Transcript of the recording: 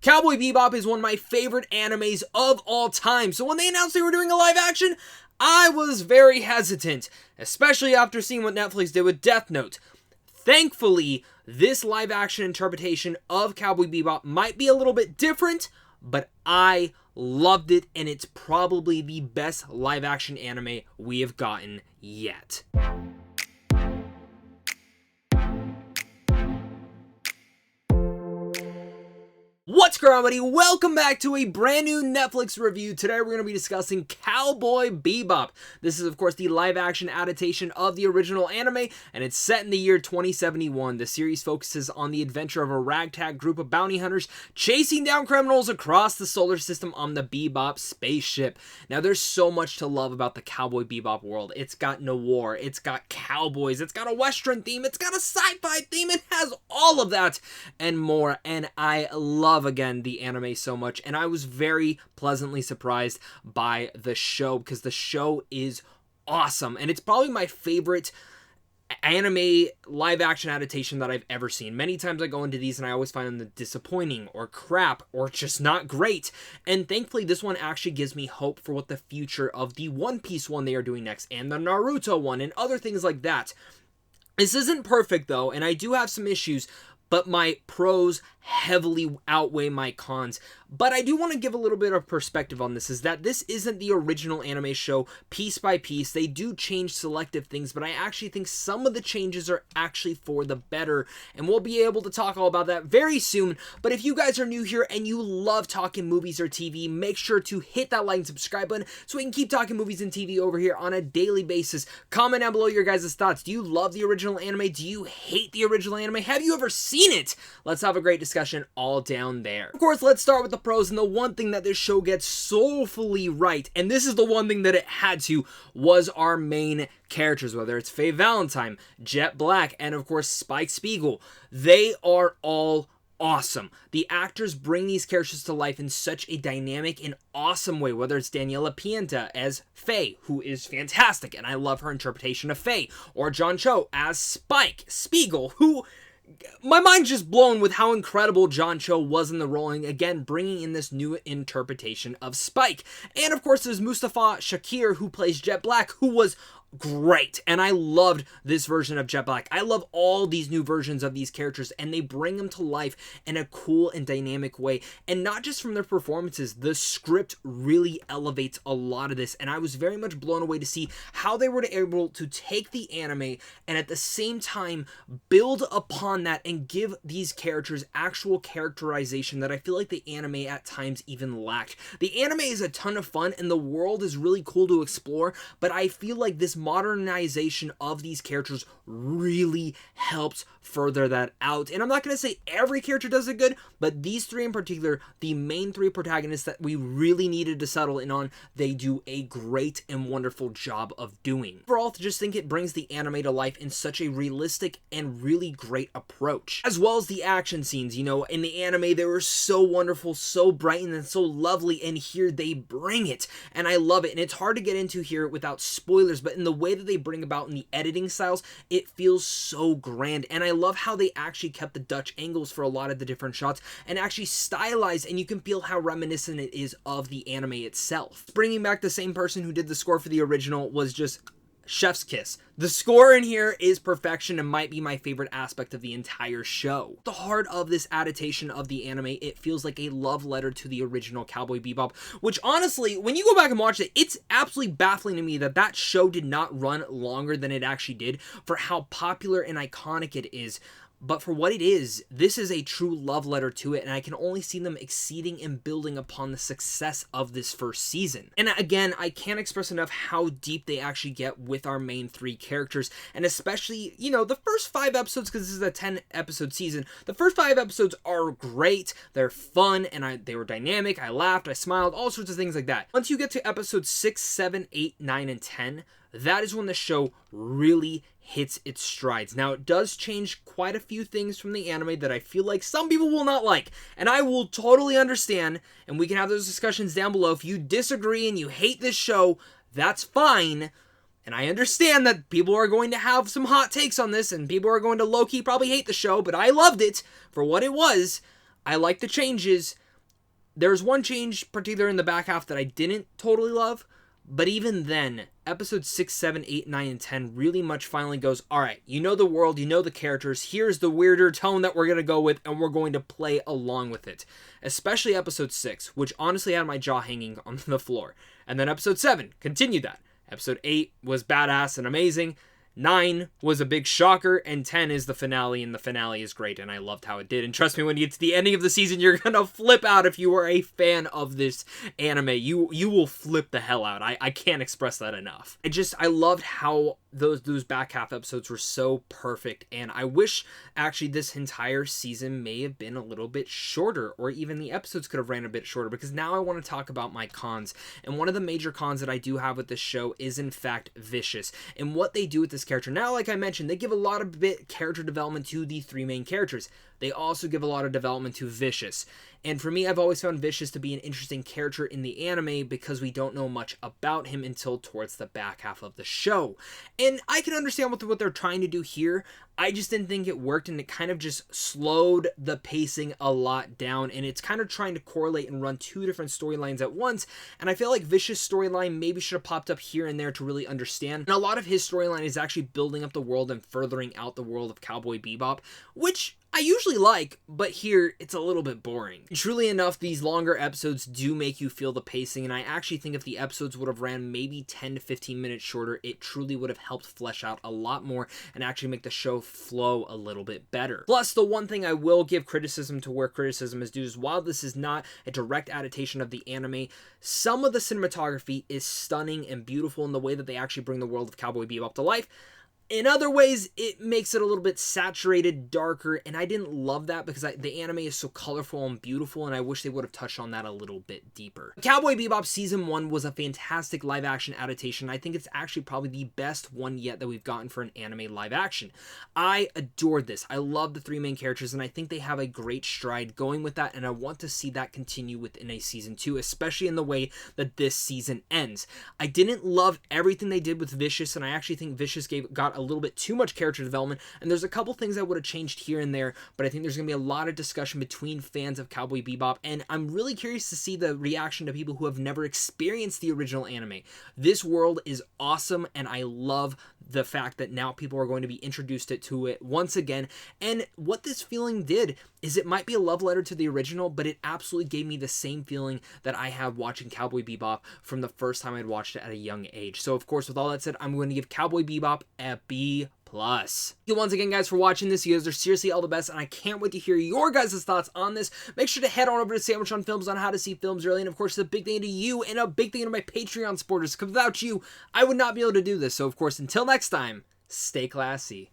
Cowboy Bebop is one of my favorite animes of all time, so when they announced they were doing a live action, I was very hesitant, especially after seeing what Netflix did with Death Note. Thankfully, this live action interpretation of Cowboy Bebop might be a little bit different, but I loved it, and it's probably the best live action anime we have gotten yet. What's going on, buddy? Welcome back to a brand new Netflix review. Today we're going to be discussing Cowboy Bebop. This is, of course, the live-action adaptation of the original anime, and it's set in the year 2071. The series focuses on the adventure of a ragtag group of bounty hunters chasing down criminals across the solar system on the Bebop spaceship. Now, there's so much to love about the Cowboy Bebop world. It's got noir, it's got cowboys, it's got a western theme, it's got a sci-fi theme, it has all of that and more, and I love again the anime so much, and I was very pleasantly surprised by the show because the show is awesome, and it's probably my favorite anime live action adaptation that I've ever seen. Many times I go into these and I always find them disappointing or crap or just not great, and thankfully this one actually gives me hope for what the future of the One Piece one they are doing next and the Naruto one and other things like that. This isn't perfect though, and I do have some issues, but my pros heavily outweigh my cons. But I do want to give a little bit of perspective on this, is that this isn't the original anime show piece by piece. They do change selective things, but I actually think some of the changes are actually for the better, and we'll be able to talk all about that very soon. But if you guys are new here and you love talking movies or TV, make sure to hit that like and subscribe button so we can keep talking movies and TV over here on a daily basis. Comment down below your guys' thoughts. Do you love the original anime? Do you hate the original anime? Have you ever seen it? Let's have a great discussion all down there. Of course, let's start with the pros, and the one thing that this show gets soulfully right, and this is the one thing that it had to, was our main characters, whether it's Faye Valentine, Jet Black, and of course Spike Spiegel. They are all awesome. The actors bring these characters to life in such a dynamic and awesome way, whether it's Daniela Pienta as Faye, who is fantastic, and I love her interpretation of Faye, or John Cho as Spike Spiegel, who my mind's just blown with how incredible John Cho was in the role, and again, bringing in this new interpretation of Spike. And of course, there's Mustafa Shakir, who plays Jet Black, who was great, and I loved this version of Jet Black. I love all these new versions of these characters, and they bring them to life in a cool and dynamic way, and not just from their performances. The script really elevates a lot of this, and I was very much blown away to see how they were able to take the anime and at the same time build upon that and give these characters actual characterization that I feel like the anime at times even lacked. The anime is a ton of fun, and the world is really cool to explore, but I feel like this modernization of these characters really helps further that out. And I'm not going to say every character does it good, but these three in particular, the main three protagonists that we really needed to settle in on, they do a great and wonderful job of doing. Overall, I just think it brings the anime to life in such a realistic and really great approach. As well as the action scenes, you know, in the anime, they were so wonderful, so bright, and so lovely, and here they bring it, and I love it. And it's hard to get into here without spoilers, but in the way that they bring about in the editing styles, it feels so grand, and I love how they actually kept the Dutch angles for a lot of the different shots and actually stylized, and you can feel how reminiscent it is of the anime itself. Bringing back the same person who did the score for the original was just chef's kiss. The score in here is perfection and might be my favorite aspect of the entire show. The heart of this adaptation of the anime, it feels like a love letter to the original Cowboy Bebop, which honestly, when you go back and watch it, it's absolutely baffling to me that that show did not run longer than it actually did for how popular and iconic it is. But for what it is, this is a true love letter to it, and I can only see them exceeding and building upon the success of this first season. And again, I can't express enough how deep they actually get with our main three characters, and especially, you know, the first 5 episodes, because this is a 10-episode season, the first 5 episodes are great, they're fun, and they were dynamic, I laughed, I smiled, all sorts of things like that. Once you get to episodes 6, 7, 8, 9, and 10, that is when the show really hits its strides. Now, it does change quite a few things from the anime that I feel like some people will not like, and I will totally understand, and we can have those discussions down below. If you disagree and you hate this show, that's fine, and I understand that people are going to have some hot takes on this, and people are going to low-key probably hate the show, but I loved it for what it was. I like the changes, There's one change, particularly in the back half, that I didn't totally love. But even then, episodes 6, 7, 8, 9, and 10 really much finally goes, all right, you know the world, you know the characters, here's the weirder tone that we're going to go with, and we're going to play along with it. Especially episode 6, which honestly had my jaw hanging on the floor. And then episode 7 continued that. Episode 8 was badass and amazing. 9 was a big shocker, and 10 is the finale, and the finale is great, and I loved how it did. And trust me, when you get to the ending of the season, you're gonna flip out if you are a fan of this anime. You will flip the hell out. I can't express that enough. I loved how those back half episodes were so perfect, and I wish actually this entire season may have been a little bit shorter, or even the episodes could have ran a bit shorter, because now I want to talk about my cons. And one of the major cons that I do have with this show is in fact Vicious, and what they do with this character. Now, like I mentioned, they give a lot of character development to the 3 main characters. They also give a lot of development to Vicious. And for me, I've always found Vicious to be an interesting character in the anime because we don't know much about him until towards the back half of the show. And I can understand what they're trying to do here. I just didn't think it worked, and it kind of just slowed the pacing a lot down, and it's kind of trying to correlate and run 2 different storylines at once, and I feel like Vicious' storyline maybe should have popped up here and there to really understand. And a lot of his storyline is actually building up the world and furthering out the world of Cowboy Bebop, which I usually like, but here it's a little bit boring. Truly enough, these longer episodes do make you feel the pacing, and I actually think if the episodes would have ran maybe 10 to 15 minutes shorter, it truly would have helped flesh out a lot more and actually make the show flow a little bit better. Plus, the one thing I will give criticism to where criticism is due is while this is not a direct adaptation of the anime, some of the cinematography is stunning and beautiful in the way that they actually bring the world of Cowboy Bebop to life. In other ways, it makes it a little bit saturated, darker, and I didn't love that because the anime is so colorful and beautiful, and I wish they would have touched on that a little bit deeper. Cowboy Bebop Season 1 was a fantastic live-action adaptation. I think it's actually probably the best one yet that we've gotten for an anime live-action. I adored this. I love the 3 main characters, and I think they have a great stride going with that, and I want to see that continue within a Season 2, especially in the way that this season ends. I didn't love everything they did with Vicious, and I actually think Vicious got a little bit too much character development, and there's a couple things I would have changed here and there, but I think there's going to be a lot of discussion between fans of Cowboy Bebop, and I'm really curious to see the reaction to people who have never experienced the original anime. This world is awesome, and I love the fact that now people are going to be introduced to it once again, and what this feeling did is it might be a love letter to the original, but it absolutely gave me the same feeling that I had watching Cowboy Bebop from the first time I'd watched it at a young age. So of course, with all that said, I'm going to give Cowboy Bebop a B+. Thank you once again, guys, for watching this. You guys are seriously all the best, and I can't wait to hear your guys' thoughts on this. Make sure to head on over to Sandwich on Films on how to see films early, and of course, a big thing to you and a big thing to my Patreon supporters, because without you, I would not be able to do this. So of course, until next time, stay classy.